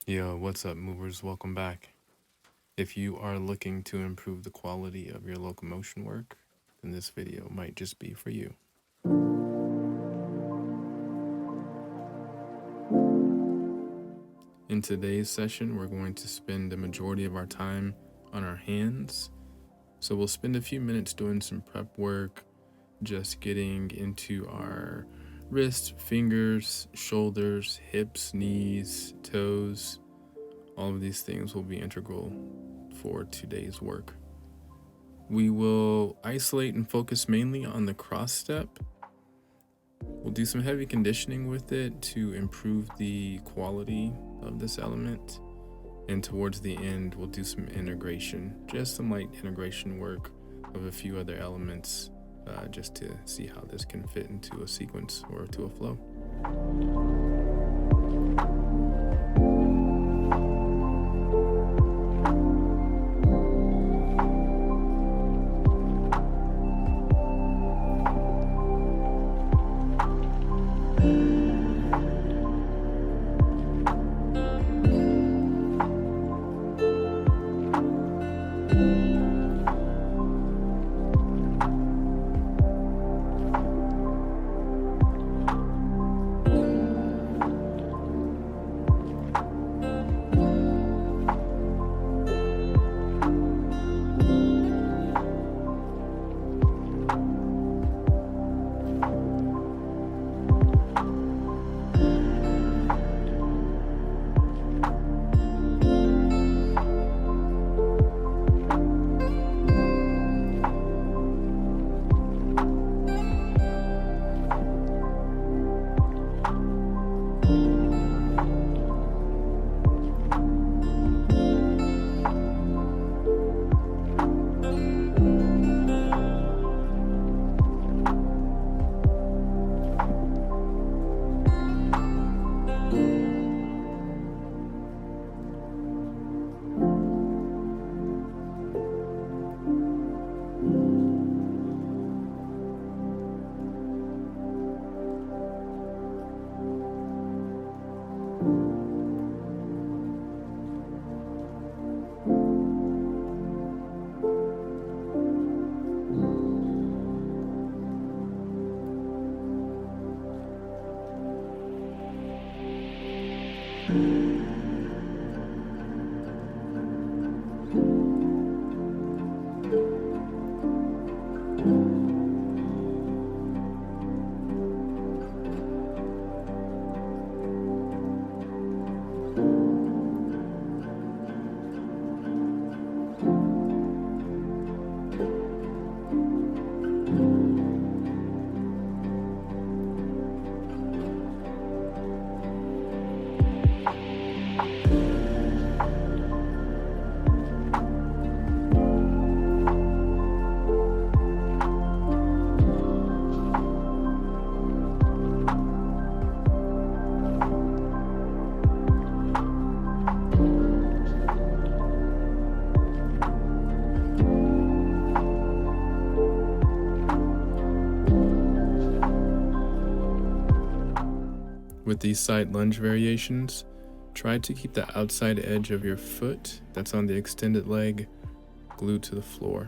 Yo, what's up, movers? Welcome back. If you are looking to improve the quality of your locomotion work, then this video might just be for you. In today's session, we're going to spend the majority of our time on our hands. So we'll spend a few minutes doing some prep work, just getting into our wrists, fingers, shoulders, hips, knees, toes. All of these things will be integral for today's work. We will isolate and focus mainly on the cross step. We'll do some heavy conditioning with it to improve the quality of this element. And towards the end, we'll do some integration, just some light integration work of a few other elements, just to see how this can fit into a sequence or to a flow. With these side lunge variations, try to keep the outside edge of your foot that's on the extended leg glued to the floor.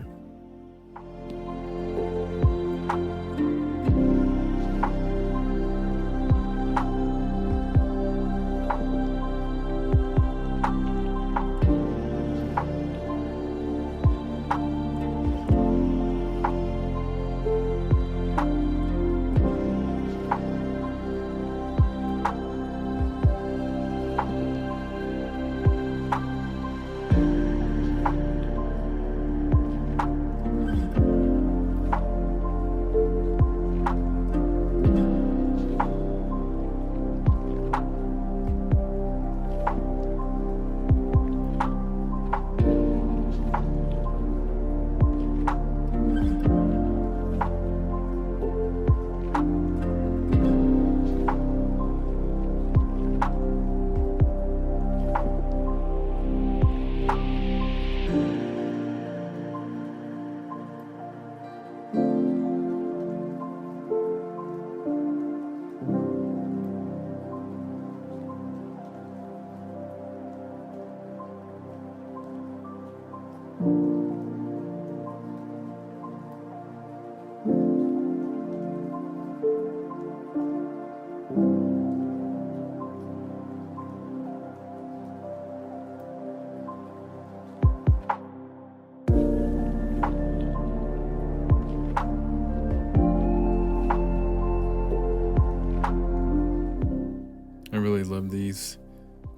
I really love these.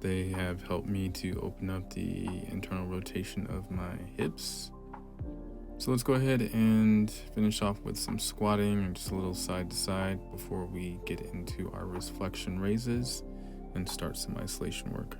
They have helped me to open up the internal rotation of my hips. So let's go ahead and finish off with some squatting and just a little side to side before we get into our wrist flexion raises and start some isolation work.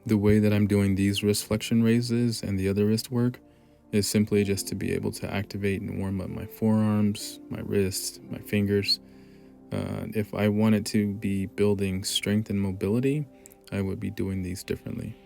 The way that I'm doing these wrist flexion raises and the other wrist work is simply just to be able to activate and warm up my forearms, my wrists, my fingers. If I wanted to be building strength and mobility, I would be doing these differently.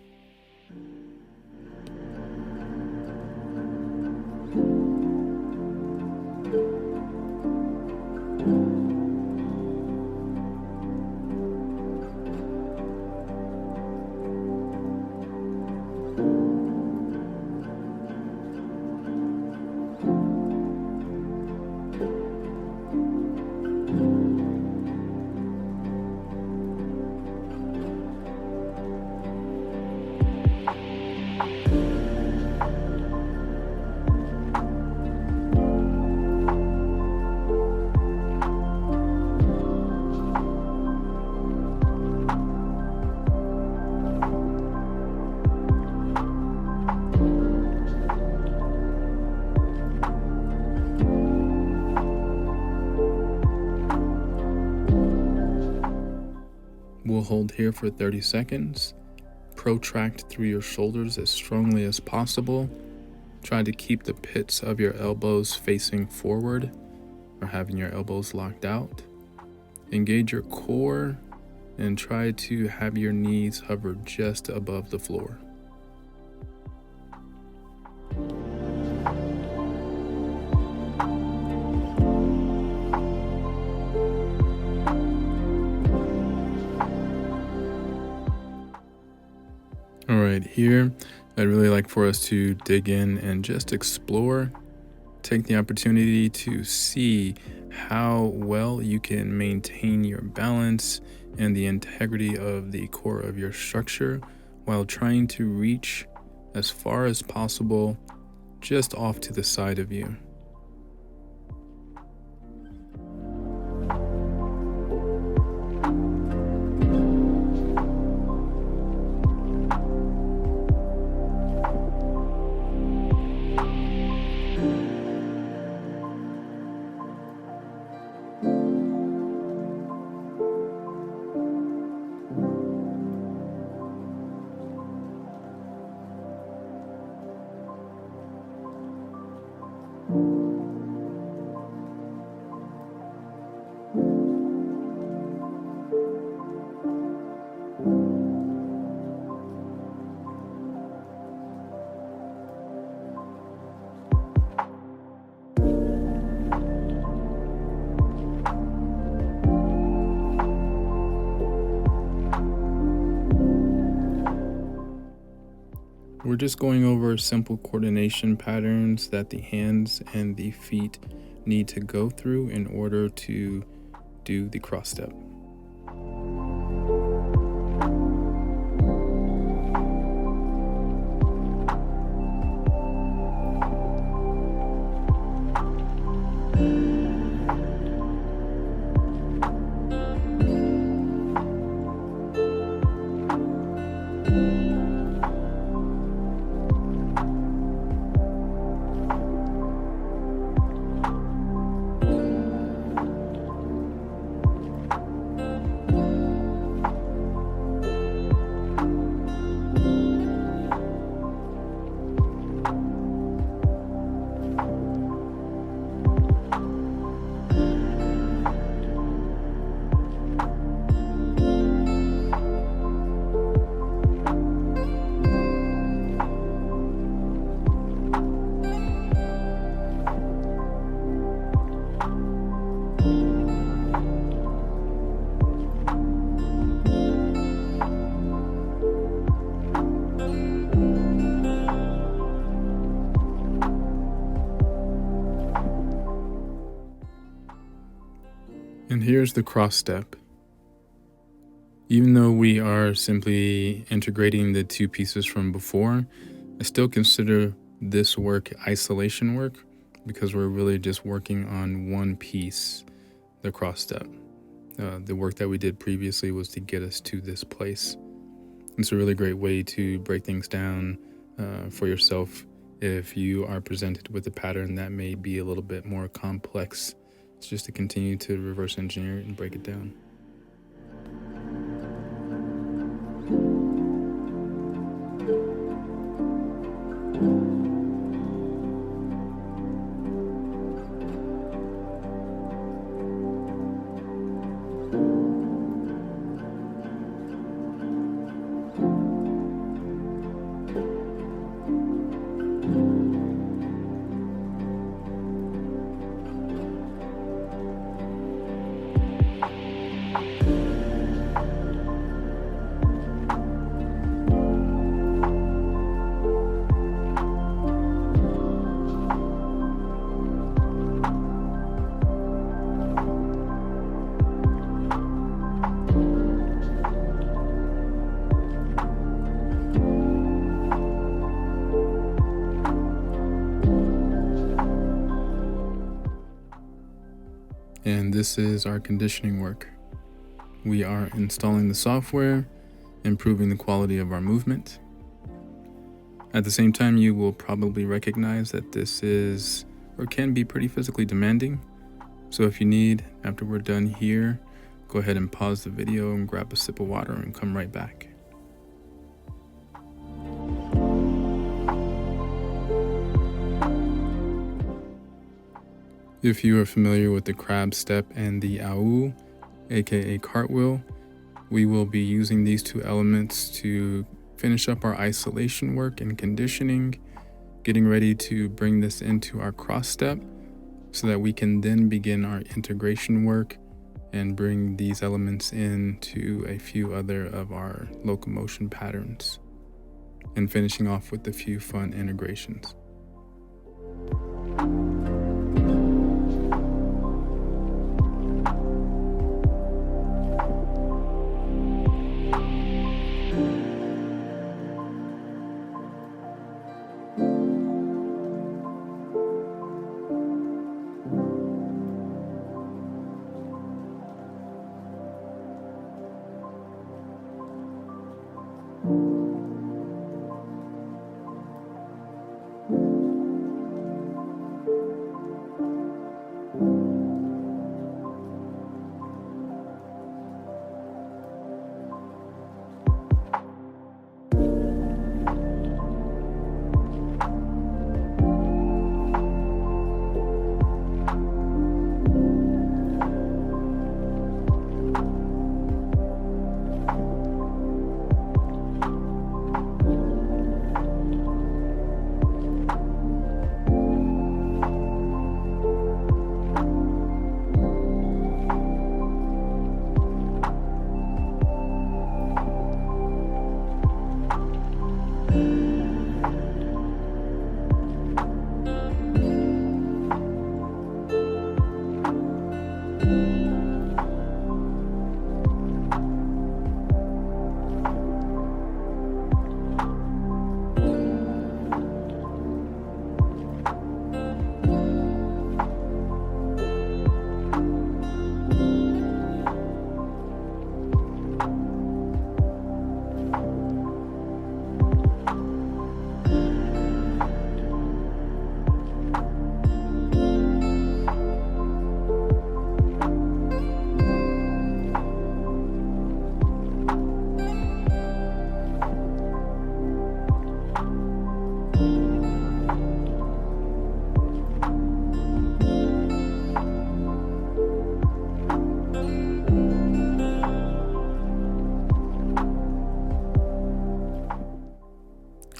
We'll hold here for 30 seconds. Protract through your shoulders as strongly as possible. Try to keep the pits of your elbows facing forward or having your elbows locked out. Engage your core and try to have your knees hover just above the floor. All right, here, I'd really like for us to dig in and just explore, take the opportunity to see how well you can maintain your balance and the integrity of the core of your structure while trying to reach as far as possible just off to the side of you. We're just going over simple coordination patterns that the hands and the feet need to go through in order to do the cross step. And here's the cross step. Even though we are simply integrating the two pieces from before, I still consider this work isolation work because we're really just working on one piece, the cross step. The work that we did previously was to get us to this place. It's a really great way to break things down for yourself if you are presented with a pattern that may be a little bit more complex. It's just to continue to reverse engineer it and break it down. And this is our conditioning work. We are installing the software, improving the quality of our movement. At the same time, you will probably recognize that this is or can be pretty physically demanding. So if you need, after we're done here, go ahead and pause the video and grab a sip of water and come right back. If you are familiar with the crab step and the au, aka cartwheel, we will be using these two elements to finish up our isolation work and conditioning, getting ready to bring this into our cross step so that we can then begin our integration work and bring these elements into a few other of our locomotion patterns, and finishing off with a few fun integrations.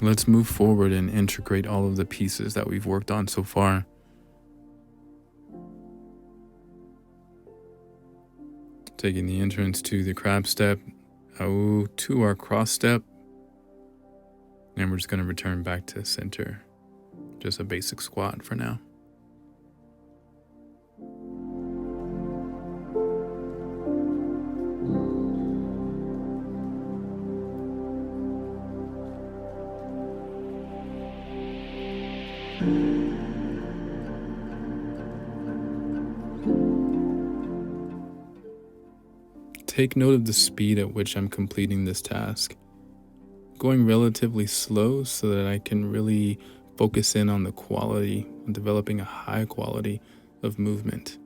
Let's move forward and integrate all of the pieces that we've worked on so far. Taking the entrance to the crab step, au to our cross step, and we're just going to return back to center. Just a basic squat for now. take note of the speed at which I'm completing this task. Going relatively slow so that I can really focus in on the quality and developing a high quality of movement.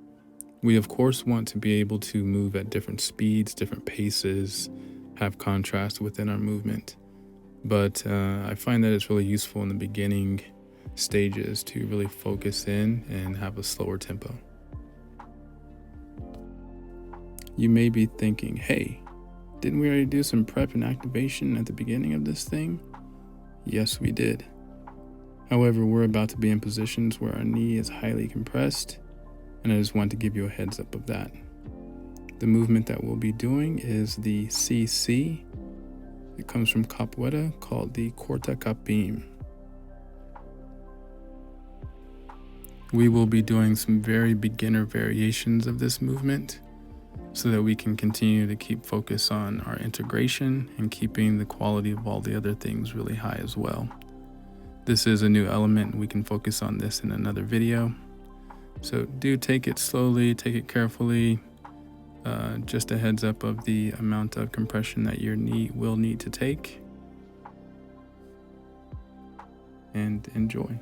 We of course want to be able to move at different speeds, different paces, have contrast within our movement. But I find that it's really useful in the beginning stages to really focus in and have a slower tempo. You may be thinking, hey, didn't we already do some prep and activation at the beginning of this thing? Yes, we did. However, we're about to be in positions where our knee is highly compressed, and I just want to give you a heads up of that. The movement that we'll be doing is the CC. It comes from Capoeira, called the corta capim. We will be doing some very beginner variations of this movement so that we can continue to keep focus on our integration and keeping the quality of all the other things really high as well. This is a new element, and we can focus on this in another video. So do take it slowly, take it carefully. Just a heads up of the amount of compression that your knee will need to take. And enjoy.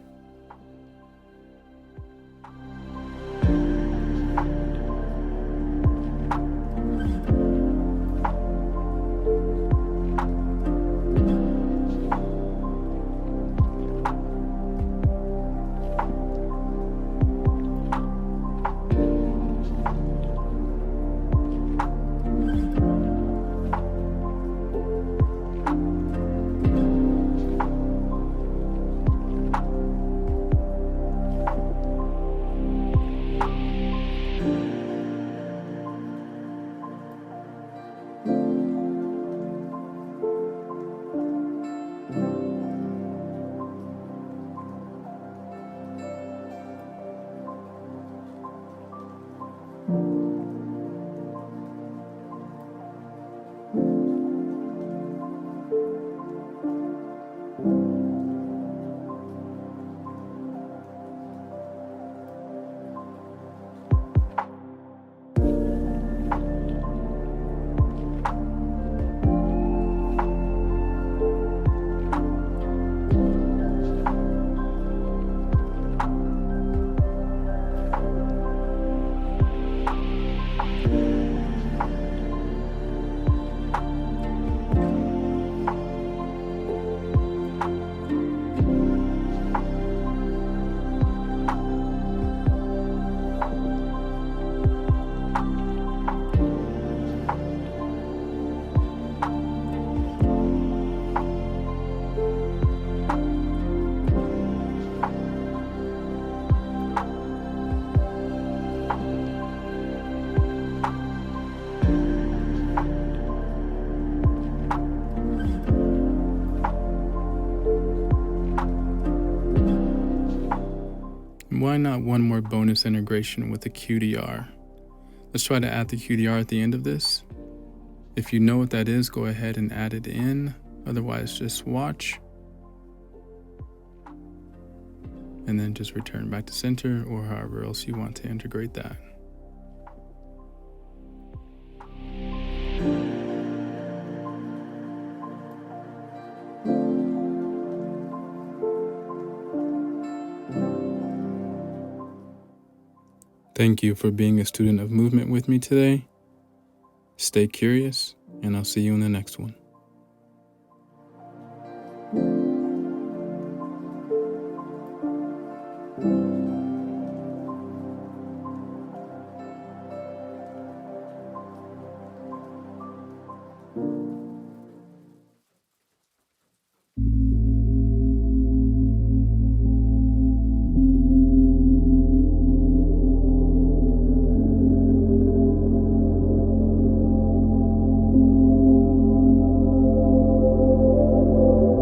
Why not one more bonus integration with the QDR? Let's try to add the QDR at the end of this. If you know what that is, go ahead and add it in. Otherwise, just watch. And then just return back to center, or however else you want to integrate that. Thank you for being a student of movement with me today. Stay curious, and I'll see you in the next one.